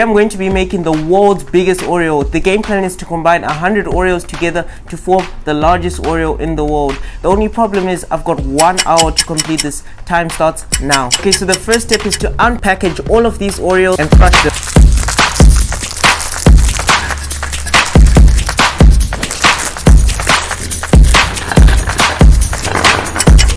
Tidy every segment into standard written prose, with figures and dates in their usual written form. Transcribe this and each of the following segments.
I'm going to be making the world's biggest Oreo. The game plan is to combine 100 Oreos together to form the largest Oreo in the world. The only problem is I've got 1 hour to complete this. Time starts now. Okay, so the first step is to unpackage all of these Oreos and crush them.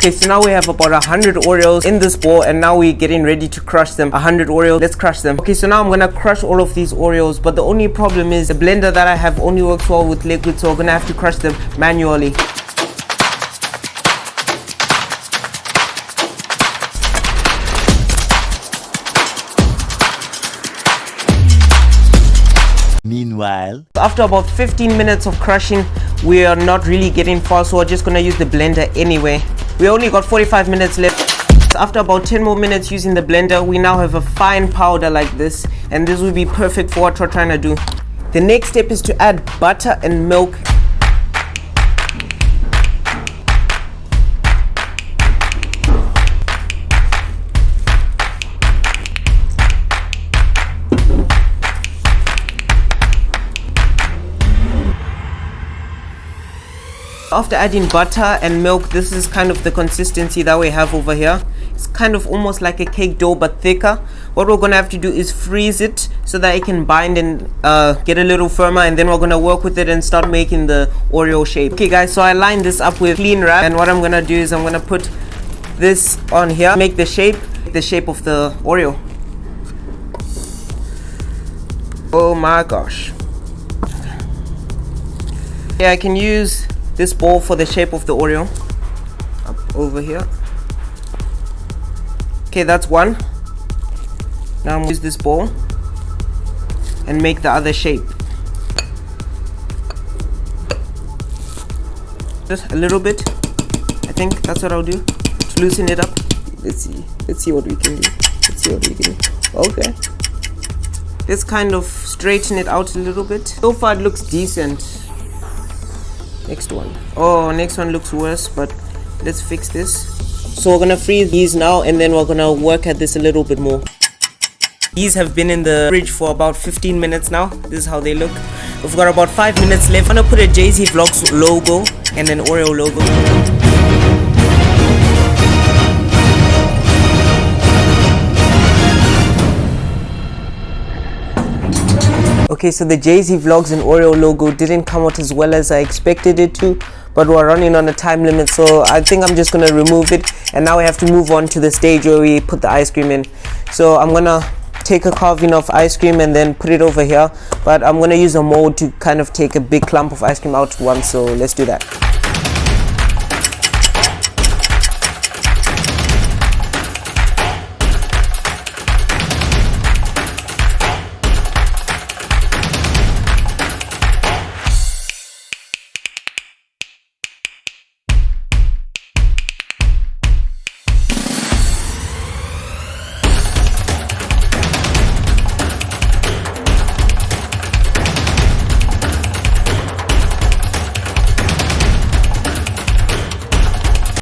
Okay, so now we have about 100 Oreos in this bowl, and now we're getting ready to crush them. 100 Oreos, let's crush them. Okay, so now I'm gonna crush all of these Oreos, but the only problem is the blender that I have only works well with liquid, so I'm gonna have to crush them manually. Meanwhile, after about 15 minutes of crushing, we are not really getting far, so we're just gonna use the blender anyway. We only got 45 minutes left. After about 10 more minutes using the blender, we now have a fine powder like this, and this will be perfect for what we're trying to do. The next step is to add butter and milk. After adding butter and milk, this is kind of the consistency that we have over here. It's kind of almost like a cake dough but thicker. What we're gonna have to do is freeze it so that it can bind and get a little firmer, and then we're gonna work with it and start making the Oreo shape. Okay guys, so I lined this up with clean wrap, and what I'm gonna do is I'm gonna put this on here, make the shape of the Oreo. Oh my gosh. Yeah, I can use this bowl for the shape of the Oreo. Up over here. Okay, that's one. Now I'm gonna use this bowl and make the other shape. Just a little bit. I think that's what I'll do to loosen it up. Let's see what we can do. Okay. Let's kind of straighten it out a little bit. So far it looks decent. Next one. Oh, next one looks worse, but let's fix this. So we're gonna freeze these now, and then we're gonna work at this a little bit more. These have been in the fridge for about 15 minutes now. This is how they look. We've got about 5 minutes left. I'm gonna put a Jay-Z Vlogs logo and an Oreo logo. Okay, so the Jay-Z Vlogs and Oreo logo didn't come out as well as I expected it to, but we're running on a time limit, so I think I'm just gonna remove it, and now we have to move on to the stage where we put the ice cream in. So I'm gonna take a carving of ice cream and then put it over here, but I'm gonna use a mold to kind of take a big clump of ice cream out once, so let's do that.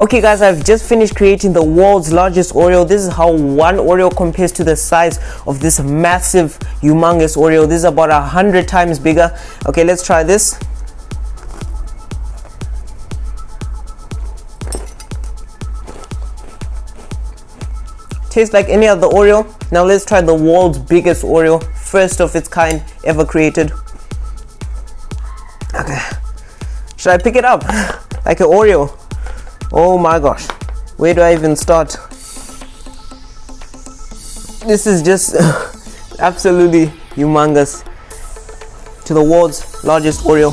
Okay guys, I've just finished creating the world's largest Oreo. This is how one Oreo compares to the size of this massive, humongous Oreo. This is about 100 times bigger. Okay, let's try this. Tastes like any other Oreo. Now let's try the world's biggest Oreo, first of its kind ever created. Okay, should I pick it up like an Oreo? Oh my gosh, where do I even start? This is just absolutely humongous. To the world's largest Oreo.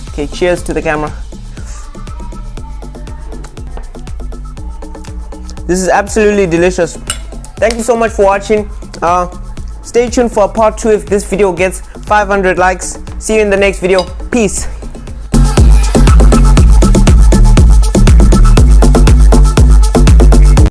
Okay, cheers to the camera. This is absolutely delicious. Thank you so much for watching. Stay tuned for part 2 if this video gets 500 likes. See you in the next video. Peace.